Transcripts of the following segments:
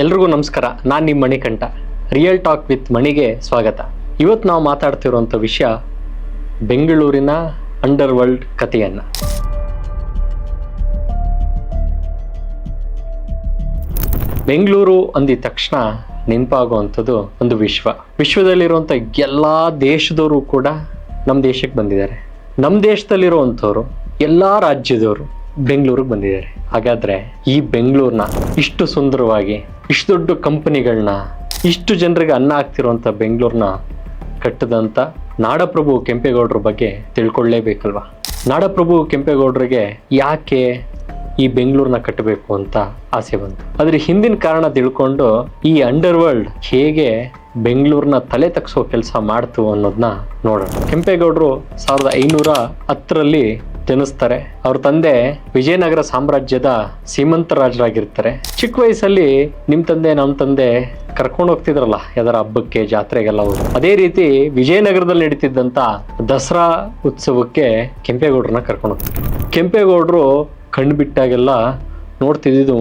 ಎಲ್ರಿಗೂ ನಮಸ್ಕಾರ. ನಾನು ನಿಮ್ಮ ಮಣಿಕಂಠ. ರಿಯಲ್ ಟಾಕ್ ವಿತ್ ಮಣಿಗೆ ಸ್ವಾಗತ. ಇವತ್ತು ನಾವು ಮಾತಾಡ್ತಿರುವಂಥ ವಿಷಯ ಬೆಂಗಳೂರಿನ ಅಂಡರ್ ವರ್ಲ್ಡ್ ಕಥೆಯನ್ನು. ಬೆಂಗಳೂರು ಅಂದಿದ ತಕ್ಷಣ ನೆನಪಾಗುವಂಥದ್ದು ಒಂದು ವಿಶ್ವದಲ್ಲಿರುವಂಥ ಎಲ್ಲ ದೇಶದವರು ಕೂಡ ನಮ್ಮ ದೇಶಕ್ಕೆ ಬಂದಿದ್ದಾರೆ. ನಮ್ಮ ದೇಶದಲ್ಲಿರುವಂಥವ್ರು ಎಲ್ಲ ರಾಜ್ಯದವರು ಬೆಂಗಳೂರಿಗೆ ಬಂದಿದ್ದಾರೆ. ಹಾಗಾದ್ರೆ ಈ ಬೆಂಗಳೂರನ್ನ ಇಷ್ಟು ಸುಂದರವಾಗಿ, ಇಷ್ಟು ದೊಡ್ಡ ಕಂಪನಿಗಳನ್ನ, ಇಷ್ಟು ಜನರಿಗೆ ಅನ್ನ ಹಾಕ್ತಿರುವಂಥ ಬೆಂಗಳೂರನ್ನ ಕಟ್ಟದಂಥ ನಾಡಪ್ರಭು ಕೆಂಪೇಗೌಡರ ಬಗ್ಗೆ ತಿಳ್ಕೊಳ್ಳೇಬೇಕಲ್ವಾ? ನಾಡಪ್ರಭು ಕೆಂಪೇಗೌಡರಿಗೆ ಯಾಕೆ ಈ ಬೆಂಗಳೂರನ್ನ ಕಟ್ಟಬೇಕು ಅಂತ ಆಸೆ ಬಂತು. ಅದ್ರ ಹಿಂದಿನ ಕಾರಣ ತಿಳ್ಕೊಂಡು ಈ ಅಂಡರ್ ವರ್ಲ್ಡ್ ಹೇಗೆ ಬೆಂಗಳೂರನ್ನ ತಲೆ ತಗ್ಸೋ ಕೆಲಸ ಮಾಡ್ತು ಅನ್ನೋದನ್ನ ನೋಡೋಣ. ಕೆಂಪೇಗೌಡರು 1510 ಜನಿಸ್ತಾರೆ. ಅವ್ರ ತಂದೆ ವಿಜಯನಗರ ಸಾಮ್ರಾಜ್ಯದ ಸೀಮಂತ ರಾಜರಾಗಿರ್ತಾರೆ. ಚಿಕ್ಕ ವಯಸ್ಸಲ್ಲಿ ನಿಮ್ಮ ತಂದೆ ನಮ್ಮ ತಂದೆ ಕರ್ಕೊಂಡು ಹೋಗ್ತಿದ್ರಲ್ಲ ಯಾವ್ದಾರ ಹಬ್ಬಕ್ಕೆ, ಜಾತ್ರೆಗೆಲ್ಲ ಹೋಗಿ, ಅದೇ ರೀತಿ ವಿಜಯನಗರದಲ್ಲಿ ನಡೀತಿದ್ದಂಥ ದಸರಾ ಉತ್ಸವಕ್ಕೆ ಕೆಂಪೇಗೌಡರನ್ನ ಕರ್ಕೊಂಡು ಹೋಗ್ತಾರೆ. ಕೆಂಪೇಗೌಡರು ಕಣ್ಣು ಬಿಟ್ಟಾಗೆಲ್ಲ ನೋಡ್ತಿದ್ದು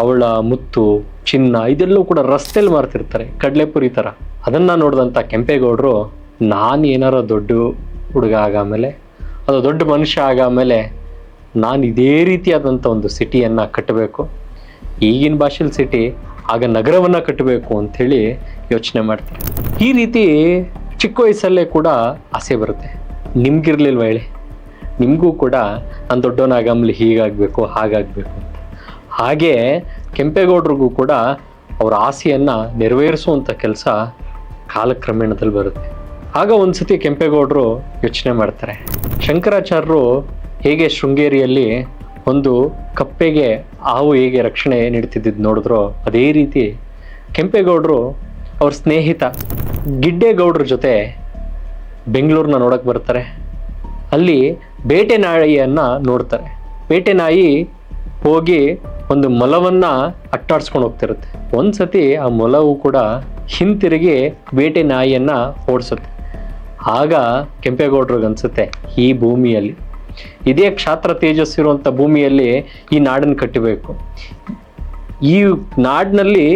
ಅವಳ ಮುತ್ತು, ಚಿನ್ನ ಇದೆಲ್ಲೂ ಕೂಡ ರಸ್ತೆಯಲ್ಲಿ ಮಾರ್ತಿರ್ತಾರೆ, ಕಡಲೆಪುರಿ ಥರ. ಅದನ್ನು ನೋಡಿದಂಥ ಕೆಂಪೇಗೌಡರು, ನಾನು ಏನಾರ ದೊಡ್ಡ ಹುಡುಗ ಆಗಾಮೇಲೆ, ಅದು ದೊಡ್ಡ ಮನುಷ್ಯ ಆಗಾಮೇಲೆ ನಾನು ಇದೇ ರೀತಿಯಾದಂಥ ಒಂದು ಸಿಟಿಯನ್ನು ಕಟ್ಟಬೇಕು, ಈಗಿನ ಭಾಷೆಯಲ್ಲಿ ಸಿಟಿ, ಆಗ ನಗರವನ್ನು ಕಟ್ಟಬೇಕು ಅಂಥೇಳಿ ಯೋಚನೆ ಮಾಡ್ತಾರೆ. ಈ ರೀತಿ ಚಿಕ್ಕ ವಯಸ್ಸಲ್ಲೇ ಕೂಡ ಆಸೆ ಬರುತ್ತೆ. ನಿಮ್ಗಿರ್ಲಿಲ್ವ ಹೇಳಿ? ನಿಮಗೂ ಕೂಡ ನಾನು ದೊಡ್ಡವನಾಗಮ್ಲಿ ಹೀಗಾಗಬೇಕು ಹಾಗಾಗಬೇಕು ಅಂತ. ಹಾಗೆ ಕೆಂಪೇಗೌಡರಿಗೂ ಕೂಡ ಅವರ ಆಸೆಯನ್ನು ನೆರವೇರಿಸುವಂಥ ಕೆಲಸ ಕಾಲಕ್ರಮೇಣದಲ್ಲಿ ಬರುತ್ತೆ. ಆಗ ಒಂದ್ಸತಿ ಕೆಂಪೇಗೌಡರು ಯೋಚನೆ ಮಾಡ್ತಾರೆ, ಶಂಕರಾಚಾರ್ಯರು ಹೇಗೆ ಶೃಂಗೇರಿಯಲ್ಲಿ ಒಂದು ಕಪ್ಪೆಗೆ ಹಾವು ಹೇಗೆ ರಕ್ಷಣೆ ನೀಡ್ತಿದ್ದು ನೋಡಿದ್ರು, ಅದೇ ರೀತಿ ಕೆಂಪೇಗೌಡರು ಅವ್ರ ಸ್ನೇಹಿತ ಗಿಡ್ಡೇಗೌಡರ ಜೊತೆ ಬೆಂಗಳೂರನ್ನ ನೋಡಕ್ಕೆ ಬರ್ತಾರೆ. ಅಲ್ಲಿ ಬೇಟೆ ನಾಯಿಯನ್ನು ನೋಡ್ತಾರೆ. ಬೇಟೆ ನಾಯಿ ಹೋಗಿ ಒಂದು ಮೊಲವನ್ನು ಅಟ್ಟಾಡ್ಸ್ಕೊಂಡು ಹೋಗ್ತಿರುತ್ತೆ. ಒಂದ್ಸತಿ ಆ ಮೊಲವು ಕೂಡ ಹಿಂತಿರುಗಿ ಬೇಟೆ ನಾಯಿಯನ್ನು ಓಡಿಸುತ್ತೆ. ಆಗ ಕೆಂಪೇಗೌಡರಿಗೆ ಅನ್ಸುತ್ತೆ, ಈ ಭೂಮಿಯಲ್ಲಿ, ಇದೇ ಕ್ಷಾತ್ರ ತೇಜಸ್ಸಿರುವಂಥ ಭೂಮಿಯಲ್ಲಿ ಈ ನಾಡನ್ನು ಕಟ್ಟಬೇಕು, ಈ ನಾಡಿನಲ್ಲಿ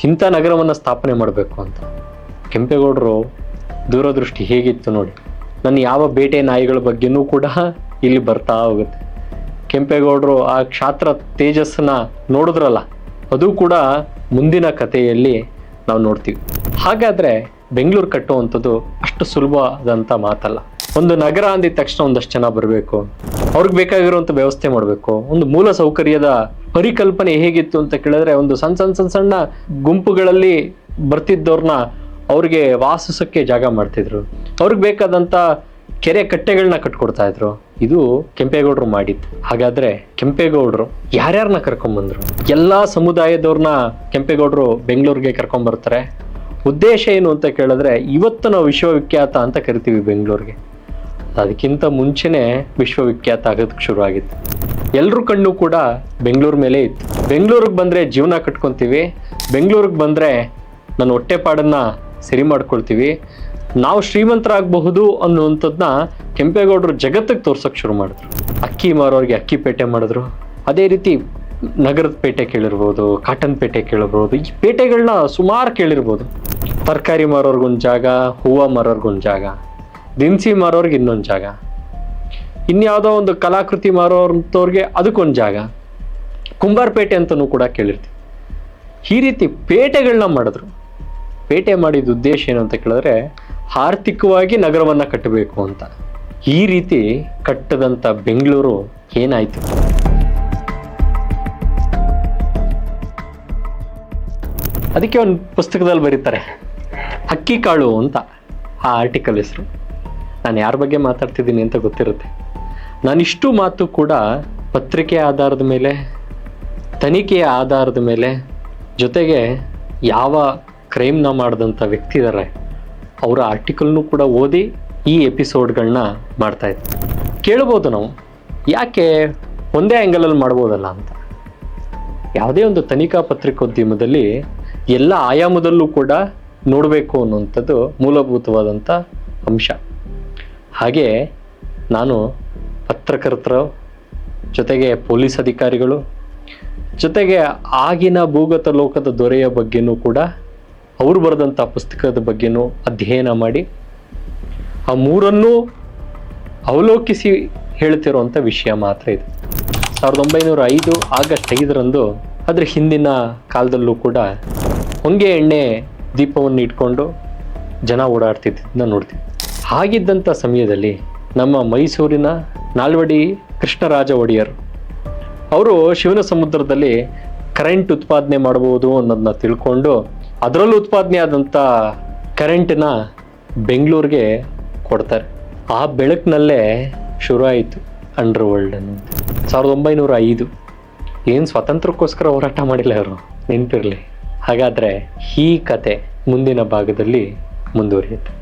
ಇಂಥ ನಗರವನ್ನು ಸ್ಥಾಪನೆ ಮಾಡಬೇಕು ಅಂತ. ಕೆಂಪೇಗೌಡರು ದೂರದೃಷ್ಟಿ ಹೇಗಿತ್ತು ನೋಡಿ. ನನ್ನ ಯಾವ ಬೇಟೆ ನಾಯಿಗಳ ಬಗ್ಗೆನೂ ಕೂಡ ಇಲ್ಲಿ ಬರ್ತಾ ಹೋಗುತ್ತೆ. ಕೆಂಪೇಗೌಡರು ಆ ಕ್ಷಾತ್ರ ತೇಜಸ್ಸನ್ನ ನೋಡಿದ್ರಲ್ಲ, ಅದು ಕೂಡ ಮುಂದಿನ ಕಥೆಯಲ್ಲಿ ನಾವು ನೋಡ್ತೀವಿ. ಹಾಗಾದರೆ ಬೆಂಗಳೂರು ಕಟ್ಟುವಂಥದ್ದು ಅಷ್ಟು ಸುಲಭವಾದಂಥ ಮಾತಲ್ಲ. ಒಂದು ನಗರ ಅಂದಿದ ತಕ್ಷಣ ಒಂದಷ್ಟು ಜನ ಬರಬೇಕು, ಅವ್ರಿಗೆ ಬೇಕಾಗಿರುವಂಥ ವ್ಯವಸ್ಥೆ ಮಾಡಬೇಕು. ಒಂದು ಮೂಲ ಸೌಕರ್ಯದ ಪರಿಕಲ್ಪನೆ ಹೇಗಿತ್ತು ಅಂತ ಕೇಳಿದ್ರೆ, ಒಂದು ಸಣ್ಣ ಗುಂಪುಗಳಲ್ಲಿ ಬರ್ತಿದ್ದವ್ರನ್ನ ಅವ್ರಿಗೆ ವಾಸಿಸೋಕ್ಕೆ ಜಾಗ ಮಾಡ್ತಿದ್ರು, ಅವ್ರಿಗೆ ಬೇಕಾದಂಥ ಕೆರೆ ಕಟ್ಟೆಗಳನ್ನ ಕಟ್ಕೊಡ್ತಾ ಇದ್ರು. ಇದು ಕೆಂಪೇಗೌಡರು ಮಾಡಿದ್ದು. ಹಾಗಾದ್ರೆ ಕೆಂಪೇಗೌಡರು ಯಾರ್ಯಾರನ್ನ ಕರ್ಕೊಂಡ್ಬಂದ್ರು? ಎಲ್ಲ ಸಮುದಾಯದವ್ರನ್ನ ಕೆಂಪೇಗೌಡರು ಬೆಂಗಳೂರಿಗೆ ಕರ್ಕೊಂಡ್ಬರ್ತಾರೆ. ಉದ್ದೇಶ ಏನು ಅಂತ ಕೇಳಿದ್ರೆ, ಇವತ್ತು ನಾವು ವಿಶ್ವವಿಖ್ಯಾತ ಅಂತ ಕರಿತೀವಿ ಬೆಂಗಳೂರಿಗೆ, ಅದಕ್ಕಿಂತ ಮುಂಚೆನೆ ವಿಶ್ವವಿಖ್ಯಾತ ಆಗೋದಕ್ಕೆ ಶುರು ಆಗಿತ್ತು. ಎಲ್ರ ಕಣ್ಣು ಕೂಡ ಬೆಂಗಳೂರು ಮೇಲೆ ಇತ್ತು. ಬೆಂಗಳೂರಿಗೆ ಬಂದರೆ ಜೀವನ ಕಟ್ಕೊತೀವಿ, ಬೆಂಗಳೂರಿಗೆ ಬಂದರೆ ನನ್ನ ಹೊಟ್ಟೆಪಾಡನ್ನು ಸರಿ ಮಾಡ್ಕೊಳ್ತೀವಿ, ನಾವು ಶ್ರೀಮಂತರಾಗಬಹುದು ಅನ್ನುವಂಥದ್ದನ್ನ ಕೆಂಪೇಗೌಡರು ಜಗತ್ತಿಗೆ ತೋರ್ಸೋಕೆ ಶುರು ಮಾಡಿದ್ರು. ಅಕ್ಕಿ ಮಾರೋರಿಗೆ ಅಕ್ಕಿ ಪೇಟೆ ಮಾಡಿದ್ರು. ಅದೇ ರೀತಿ ನಗರದ ಪೇಟೆ ಕೇಳಿರ್ಬೋದು, ಕಾಟನ್ ಪೇಟೆ ಕೇಳಿರ್ಬೋದು, ಈ ಪೇಟೆಗಳನ್ನ ಸುಮಾರು ಕೇಳಿರ್ಬೋದು. ತರಕಾರಿ ಮಾರೋರ್ಗೊಂದು ಜಾಗ, ಹೂವು ಮಾರೋರ್ಗೊಂದು ಜಾಗ, ದಿನಸಿ ಮಾರೋರ್ಗೆ ಇನ್ನೊಂದು ಜಾಗ, ಇನ್ಯಾವುದೋ ಒಂದು ಕಲಾಕೃತಿ ಮಾರೋಂಥವ್ರಿಗೆ ಅದಕ್ಕೊಂದು ಜಾಗ, ಕುಂಬಾರ ಪೇಟೆ ಅಂತಲೂ ಕೂಡ ಕೇಳಿರ್ತೀವಿ. ಈ ರೀತಿ ಪೇಟೆಗಳನ್ನ ಮಾಡಿದ್ರು. ಪೇಟೆ ಮಾಡಿದ ಉದ್ದೇಶ ಏನು ಅಂತ ಕೇಳಿದ್ರೆ, ಆರ್ಥಿಕವಾಗಿ ನಗರವನ್ನು ಕಟ್ಟಬೇಕು ಅಂತ. ಈ ರೀತಿ ಕಟ್ಟದಂಥ ಬೆಂಗಳೂರು ಏನಾಯಿತು? ಅದಕ್ಕೆ ಒಂದು ಪುಸ್ತಕದಲ್ಲಿ ಬರೀತಾರೆ, ಅಕ್ಕಿ ಕಾಳು ಅಂತ ಆ ಆರ್ಟಿಕಲ್ ಹೆಸರು. ನಾನು ಯಾರ ಬಗ್ಗೆ ಮಾತಾಡ್ತಿದ್ದೀನಿ ಅಂತ ಗೊತ್ತಿರುತ್ತೆ. ನಾನಿಷ್ಟು ಮಾತು ಕೂಡ ಪತ್ರಿಕೆ ಆಧಾರದ ಮೇಲೆ, ತನಿಖೆಯ ಆಧಾರದ ಮೇಲೆ, ಜೊತೆಗೆ ಯಾವ ಕ್ರೈಮ್ನ ಮಾಡಿದಂಥ ವ್ಯಕ್ತಿ ಇದ್ದಾರೆ ಅವರ ಆರ್ಟಿಕಲ್ನೂ ಕೂಡ ಓದಿ ಈ ಎಪಿಸೋಡ್ಗಳನ್ನ ಮಾಡ್ತಾಯಿದ್ದೆ. ಕೇಳ್ಬೋದು ನಾವು, ಯಾಕೆ ಒಂದೇ ಆ್ಯಂಗಲಲ್ಲಿ ಮಾಡ್ಬೋದಲ್ಲ ಅಂತ. ಯಾವುದೇ ಒಂದು ತನಿಖಾ ಪತ್ರಿಕೋದ್ಯಮದಲ್ಲಿ ಎಲ್ಲ ಆಯಾಮದಲ್ಲೂ ಕೂಡ ನೋಡಬೇಕು ಅನ್ನುವಂಥದ್ದು ಮೂಲಭೂತವಾದಂಥ ಅಂಶ. ಹಾಗೆ ನಾನು ಪತ್ರಕರ್ತರು, ಜೊತೆಗೆ ಪೊಲೀಸ್ ಅಧಿಕಾರಿಗಳು, ಜೊತೆಗೆ ಆಗಿನ ಭೂಗತ ಲೋಕದ ದೊರೆಯ ಬಗ್ಗೆನೂ ಕೂಡ ಅವರು ಬರೆದಂಥ ಪುಸ್ತಕದ ಬಗ್ಗೆನೂ ಅಧ್ಯಯನ ಮಾಡಿ ಆ ಮೂರನ್ನೂ ಅವಲೋಕಿಸಿ ಹೇಳ್ತಿರುವಂಥ ವಿಷಯ ಮಾತ್ರ ಇದು. 1905 ಆಗಸ್ಟ್ 5 ಅದ್ರ ಹಿಂದಿನ ಕಾಲದಲ್ಲೂ ಕೂಡ ಹೊಂಗೆ ಎಣ್ಣೆ ದೀಪವನ್ನು ಇಟ್ಕೊಂಡು ಜನ ಓಡಾಡ್ತಿದ್ದನ್ನ ನೋಡ್ತೀವಿ. ಹಾಗಿದ್ದಂಥ ಸಮಯದಲ್ಲಿ ನಮ್ಮ ಮೈಸೂರಿನ ನಾಲ್ವಡಿ ಕೃಷ್ಣರಾಜ ಒಡೆಯರ್ ಅವರು ಶಿವನ ಸಮುದ್ರದಲ್ಲಿ ಕರೆಂಟ್ ಉತ್ಪಾದನೆ ಮಾಡಬಹುದು ಅನ್ನೋದನ್ನ ತಿಳ್ಕೊಂಡು ಅದರಲ್ಲೂ ಉತ್ಪಾದನೆ ಆದಂಥ ಕರೆಂಟನ್ನ ಬೆಂಗಳೂರಿಗೆ ಕೊಡ್ತಾರೆ. ಆ ಬೆಳಕಿನಲ್ಲೇ ಶುರು ಆಯಿತು ಅಂಡರ್ ವರ್ಲ್ಡ್ ಅನ್ನೋದು. 1905 ಏನು ಸ್ವಾತಂತ್ರ್ಯಕ್ಕೋಸ್ಕರ ಹೋರಾಟ ಮಾಡಿಲ್ಲ ಅವರು, ನೆನಪಿರಲಿ. ಹಾಗಾದರೆ ಈ ಕತೆ ಮುಂದಿನ ಭಾಗದಲ್ಲಿ ಮುಂದುವರಿಯುತ್ತೆ.